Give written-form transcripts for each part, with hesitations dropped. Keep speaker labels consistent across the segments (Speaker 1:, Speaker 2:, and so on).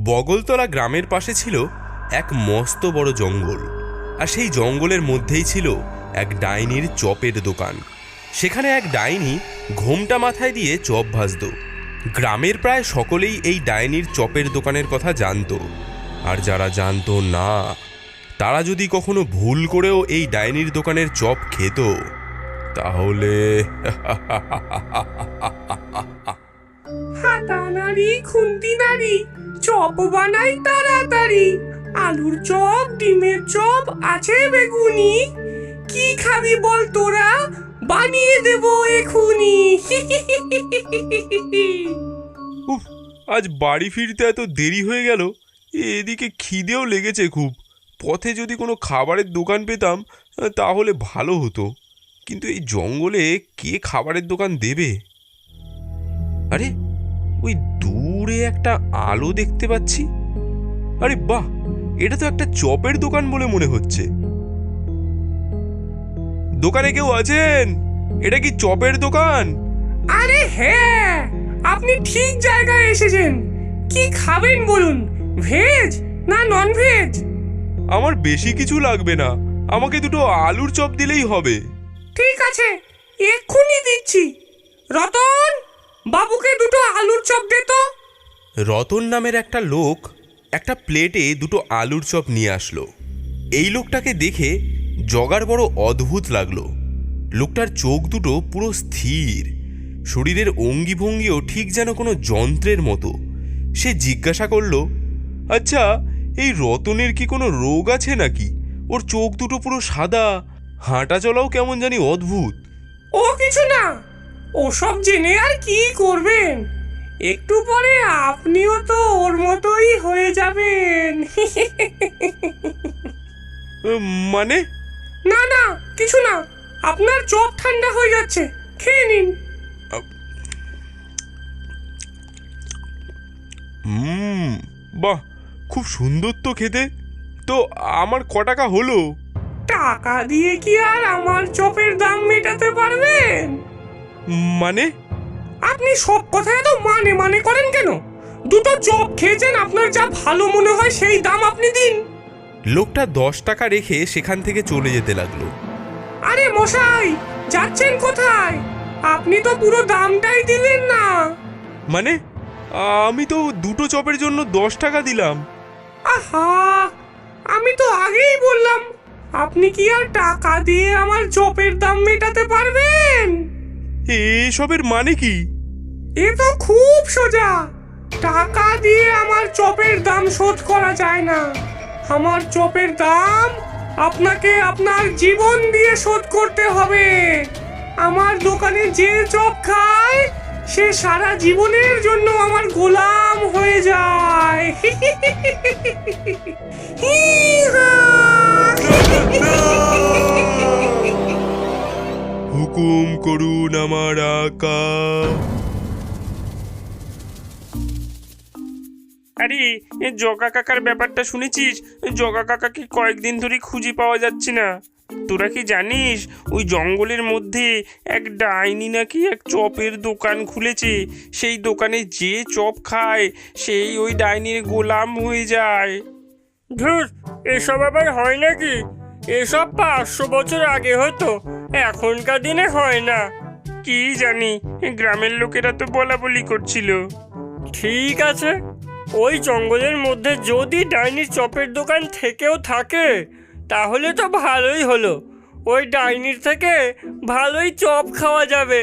Speaker 1: বগলতলা গ্রামের পাশে ছিল এক মস্ত বড় জঙ্গল, আর সেই জঙ্গলের মধ্যেই ছিল এক ডাইনির চপের দোকান। সেখানে এক ডাইনি ঘোমটা মাথায় দিয়ে চপ ভাজত। গ্রামের প্রায় সকলেই এই ডাইনির চপের দোকানের কথা জানত, আর যারা জানত না তারা যদি কখনো ভুল করেও এই ডাইনির দোকানের চপ খেত তাহলে
Speaker 2: হাতা নাড়ি খুন্তি নাড়ি চপ বানাই তাড়াতাড়ি, আলুর চপ ডিমের চপ আছে বেগুনি, কি খাবি বল তোরা বানিয়ে দেবো এখুনি।
Speaker 1: উফ, আজ বাড়ি ফিরতে এত দেরি হয়ে গেল। এদিকে খিদেও লেগেছে খুব। পথে যদি কোনো খাবারের দোকান পেতাম তাহলে ভালো হতো, কিন্তু এই জঙ্গলে কে খাবারের দোকান দেবে? আরে ওই দূরে একটা আলো দেখতে পাচ্ছি। আরে বাহ, এটা তো একটা চপের দোকান বলে মনে হচ্ছে। দোকানে কেউ আছেন? এটা কি চপের দোকান?
Speaker 2: আরে হ্যাঁ, আপনি ঠিক জায়গায় এসেছেন। কি খাবেন বলুন, ভেজ না নন ভেজ?
Speaker 1: আমার বেশি কিছু লাগবে না, আমাকে দুটো আলুর চপ দিলেই হবে।
Speaker 2: ঠিক আছে, এক্ষুনি দিচ্ছি। রতন, বাবুকে দুটো আলুর চপ দে তো।
Speaker 1: রতন নামের একটা লোক একটা প্লেটে দুটো আলুর চপ নিয়ে আসলো। এই লোকটাকে দেখে জগার বড় অদ্ভুত লাগলো। লোকটার চোখ দুটো পুরো স্থির, শরীরের অঙ্গি ভঙ্গিও ঠিক যেন কোনো যন্ত্রের মতো। সে জিজ্ঞাসা করলো, আচ্ছা এই রতনের কি কোনো রোগ আছে নাকি? ওর চোখ দুটো পুরো সাদা, হাঁটা চলাও কেমন জানি অদ্ভুত।
Speaker 2: ও কিছু না, ওসব জেনে আর কি করবেন, একটু পরে আপনিও তো ওর মতোই হয়ে যাবেন।
Speaker 1: মানে?
Speaker 2: না না, কিছু না, আপনার চপ ঠান্ডা হয়ে যাচ্ছে, খেয়ে নিন।
Speaker 1: বাহ, খুব সুন্দর তো খেতে। তো আমার ক টাকা হলো?
Speaker 2: টাকা দিয়ে কি আর আমার চপের দাম মেটাতে পারবেন?
Speaker 1: মানে?
Speaker 2: আপনি সব কথায় তো মানে মানে করেন কেন? দুটো চপ খেয়েছেন, আপনার যা ভালো মনে হয় সেই দাম আপনি দিন।
Speaker 1: লোকটা 10 টাকা রেখে সেখান থেকে চলে যেতে লাগলো।
Speaker 2: আরে মশাই, যাচ্ছেন কোথায়? আপনি তো পুরো দামটাই দিলেন না।
Speaker 1: মানে আমি তো দুটো চপের জন্য 10 টাকা দিলাম।
Speaker 2: আহা, আমি তো আগেই বললাম, আপনি কি আর টাকা দিয়ে আমার চপের দাম মেটাতে পারবেন?
Speaker 1: এসবের মানে কি?
Speaker 2: এ তো খুব সোজা। টাকা দিয়ে আমার চপের দাম শোধ করা যায় না। আমার চপের দাম আপনাকে আপনার জীবন দিয়ে শোধ করতে হবে। আমার দোকানে যে চপ খায় সে সারা জীবনের জন্য আমার গোলাম হয়ে যায়।
Speaker 1: হুকুম করুন আমার আকা।
Speaker 3: আরে জগা কাকার ব্যাপারটা শুনেছিস? জগা কাকাকে কয়েকদিন ধরে খুঁজে পাওয়া যাচ্ছে না। তোরা কি জানিস ওই জঙ্গলের মধ্যে এক ডাইনি নাকি এক চপের দোকান খুলেছে? সেই দোকানে যে চপ খায় সেই ওই ডাইনির গোলাম হয়ে যায়। ধুর, এসব আবার হয় নাকি? এসব 500 বছর আগে হতো, এখনকার দিনে হয় না। কি জানি, গ্রামের লোকেরা তো বলা বলি করছিল। ঠিক আছে, ওই জঙ্গলের মধ্যে যদি ডাইনির চপের দোকান থেকেও থাকে তাহলে তো ভালোই হলো, ওই ডাইনির থেকে ভালোই চপ খাওয়া যাবে।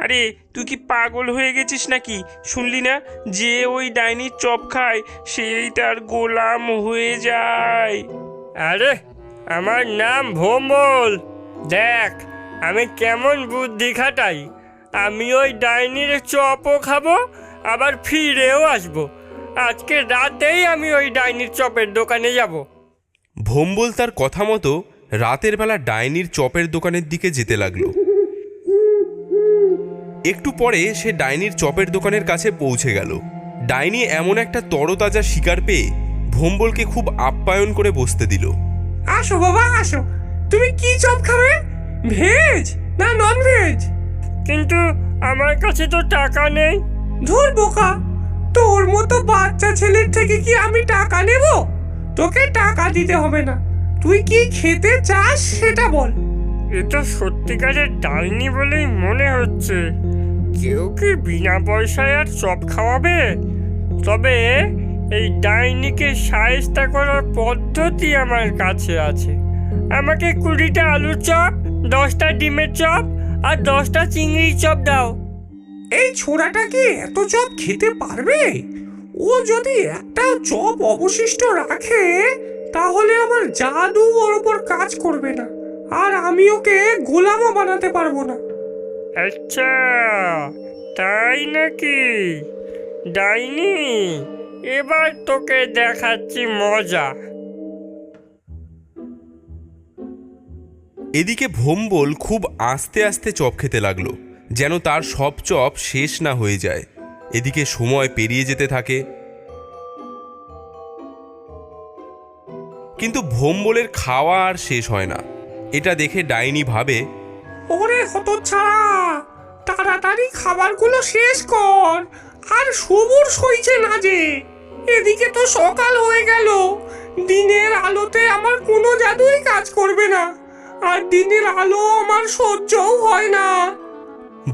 Speaker 3: আরে তুই কি পাগল হয়ে গেছিস নাকি? শুনলি না যে ওই ডাইনির চপ খায় সেই তার গোলাম হয়ে যায়? আরে আমার নাম ভোম্বল, দেখ আমি কেমন বুদ্ধি খাটাই। আমি ওই ডাইনির চপও খাবো, আবার ফিরেও আসবো। আজকে রাতেই আমি ওই ডাইনির চপের দোকানে যাব।
Speaker 1: ভোম্বল তার কথা মতো রাতের বেলা ডাইনির চপের দোকানের দিকে যেতে লাগলো। একটু পরে সে ডাইনির চপের দোকানের কাছে পৌঁছে গেল। ডাইনি এমন একটা তরতাজা শিকার পেয়ে ভোম্বলকে খুব আপ্যায়ন করে বসতে দিল।
Speaker 2: আসো বাবা আসো, তুমি কি চপ খাবে, ভেজ না নন ভেজ?
Speaker 3: কিন্তু আমার কাছে তো টাকা নেই।
Speaker 2: ধুর বোকা, তোর মতো বাচ্চা ছেলে তোদের থেকে কি আমি টাকা নেব? তোকে টাকা দিতে হবে না, তুই কি খেতে চাস সেটা বল।
Speaker 4: এটা সত্যিকারের ডাইনি বলেই মনে হচ্ছে। কেউ কি বিনা পয়সায় আর চপ খাওয়াবে? তবে এই ডাইনিকে শায়েস্তা করার পদ্ধতি আমার কাছে আছে। আমাকে 20টা আলুর চপ, 10টা ডিমের চপ আর 10টা চিংড়ির চপ দাও।
Speaker 2: এই ছোড়াটা কি এত চপ খেতে পারবে? ও যদি একটা চপ অবশিষ্ট রাখে তাহলে আমার জাদু ওর উপর কাজ করবে না, আর আমি ওকে গোলামও বানাতে পারবো না।
Speaker 4: আচ্ছা, তাই নাকি? ডাইনি, এবার তোকে দেখাচ্ছি মজা।
Speaker 1: এদিকে ভোম্বল খুব আস্তে আস্তে চপ খেতে লাগলো, যেন তার সব চপ শেষ না হয়ে যায়। এদিকে সময় পেরিয়ে যেতে থাকে, কিন্তু ভোম্বলের খাওয়া আর শেষ হয় না। এটা দেখে ডাইনি ভাবে,
Speaker 2: ওরে হতচ্ছাড়া, তাড়াতাড়ি খাবারগুলো শেষ কর, আর সবুর সইছে না যে। এদিকে তো সকাল হয়ে গেল, দিনের আলোতে আমার কোনো জাদুই কাজ করবে না, আর দিনের আলো আমার সহ্যও হয় না।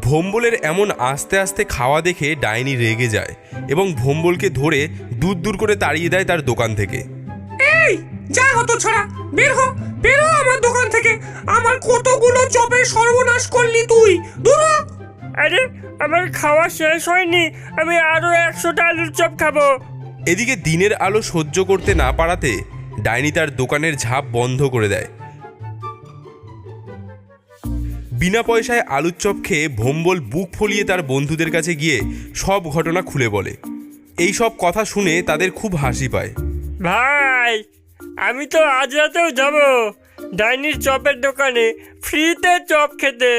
Speaker 1: ভোম্বলের এমন আস্তে আস্তে খাওয়া দেখে ডাইনি রেগে যায় এবং ভোম্বলকে ধরে দূর দূর করে তাড়িয়ে দেয় তার দোকান থেকে।
Speaker 2: এই যা হতচ্ছাড়া, বের হ, বের হ আমার দোকান থেকে। আমার কতগুলো চপের সর্বনাশ করলি তুই, দূর হ।
Speaker 4: আরে, আমার খাওয়া শেষ হয়নি, আমি আরো 100টা আলুর চপ খাবো।
Speaker 1: এদিকে দিনের আলো সহ্য করতে না পারাতে ডাইনি তার দোকানের ঝাঁপ বন্ধ করে দেয়। বিনা পয়সায় আলুর চপ খেয়ে ভোম্বল বুক ফলিয়ে তার বন্ধুদের কাছে গিয়ে সব ঘটনা খুলে বলে। এই সব কথা শুনে তাদের খুব হাসি পায়।
Speaker 4: ভাই, আমি তো আজ রাতেও যাব ডাইনির চপের দোকানে ফ্রিতে চপ খেতে।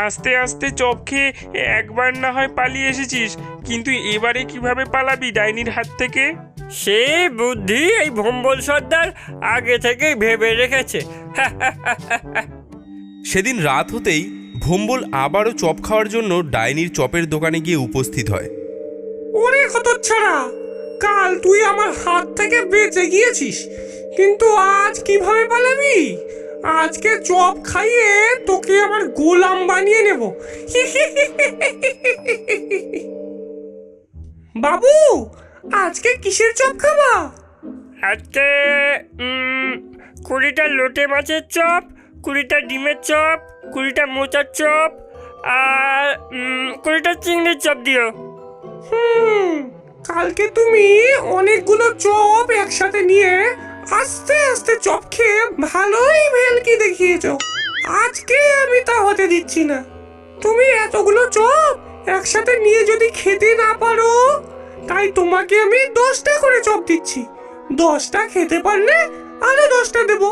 Speaker 3: আস্তে আস্তে চপ খেয়ে একবার না হয় পালিয়ে এসেছিস, কিন্তু এবারে কিভাবে পালাবি ডাইনির হাত থেকে?
Speaker 4: সে বুদ্ধি এই ভোম্বল সর্দার আগে থেকেই ভেবে রেখেছে।
Speaker 1: সেদিন রাত হতেই ভোম্বল আবারও চপ খাওয়ার জন্য ডাইনির চপের দোকানে গিয়ে উপস্থিত হয়।
Speaker 2: ওরে হতচ্ছাড়া, কাল তুই আমার হাত থেকে বেঁচে গিয়েছিস, কিন্তু আজ কিভাবে পালাবি? আজকে চপ খাইয়ে তোকে আমার গোলাম বানিয়ে নেব। বাবু, আজকে কিসের চপ খাবা?
Speaker 4: আজকে 20টা লোটে মাছের চপ, 20টা ডিমের চপ, 20টা মোচার চপ আর 20টা চিংড়ির চপ দিও।
Speaker 2: কালকে তুমি অনেকগুলো চপ একসাথে নিয়ে আস্তে আস্তে চপ খেয়ে ভালোই ভেলকি দেখিয়েছো। আজকে আমি তা হতে দিচ্ছি না। তুমি এতগুলো চপ একসাথে নিয়ে যদি খেতে না পারো, তাই তোমাকে আমি 10টা করে চপ দিচ্ছি। 10টা খেতে পারলে আরো 10টা দেবো।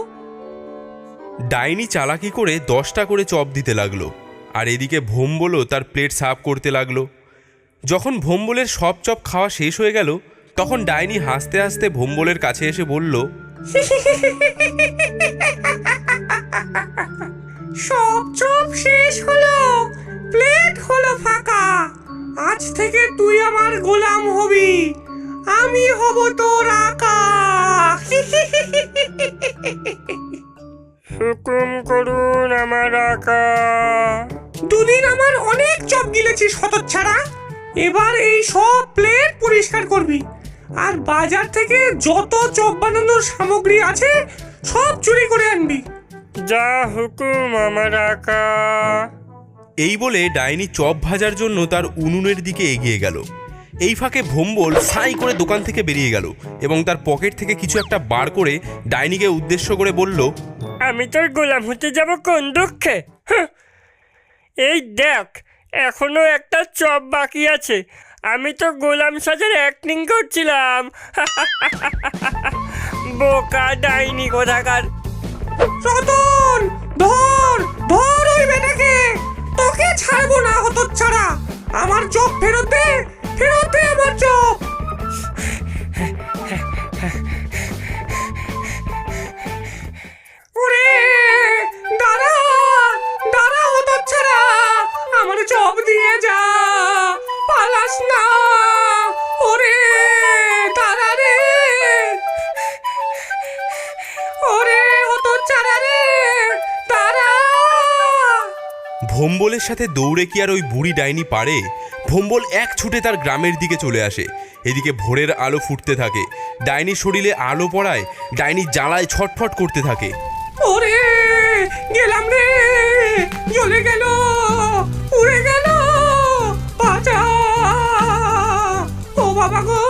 Speaker 1: ডাইনি চালাকি করে 10টা করে চপ দিতে লাগলো, আর এদিকে ভোম্বলও তার প্লেট সাফ করতে লাগলো। যখন ভোম্বলের সব চপ খাওয়া শেষ হয়ে গেল, তখন ডাইনি হাসতে হাসতে ভোম্বলের কাছে এসে বলল,
Speaker 2: সব চপ শেষ হলো, প্লেট হলো ফাঁকা। আজ থেকে তুই আমার গোলাম হবি, আমি হব তোর আকা।
Speaker 4: হুকুম করুন আমার আকা।
Speaker 2: দুদিন আমার অনেক চপ গিলেছিস হতচ্ছাড়া, এবার এই সব প্লেট পরিষ্কার করবি, আর বাজার থেকে যত চপ বানানোর সামগ্রী আছে সব চুরি করে আনবি।
Speaker 4: যা হুকুম আমার আকা।
Speaker 1: এই বলে ডাইনি চপ ভাজার জন্য তার উনুনের দিকে এগিয়ে গেল। এই ফাঁকে ভোম্বল সাই করে দোকান থেকে বেরিয়ে গেল এবং তার পকেট থেকে কিছু একটা বার করে ডাইনিকে উদ্দেশ্য করে বলল,
Speaker 4: আমি তোর গোলাম হতে যাব কোন দুঃখে? এই দেখ, এখনো একটা চপ বাকি আছে। আমি তো গোলাম সাজার অ্যাক্টিং করছিলাম। বোকা ডাইনি কোথাকার।
Speaker 2: রতন, ধর ধর ওই বেটাকে, তোকে ছাড়বো না হতচ্ছাড়া। আমার চপ ফেরত দে, ফেরত দে আমার চপ। ওরে দাঁড়া, দাঁড়া হতচ্ছাড়া, আমার চপ দিয়ে যা, পালাস না। ওরে দাঁড়া।
Speaker 1: ভোম্বলের সাথে দৌড়ে কি আর ওই বুড়ি ডাইনি পারে? ভোম্বল এক ছুটে তার গ্রামের দিকে চলে আসে। এদিকে ভোরের আলো ফুটতে থাকে। ডাইনির শরীরে আলো পড়ায় ডাইনি জ্বালায় ছটফট করতে থাকে।
Speaker 2: ওরে গেলাম রে, জ্বলে গেল, উড়ে গেল, বাঁচা, ও বাবা গো,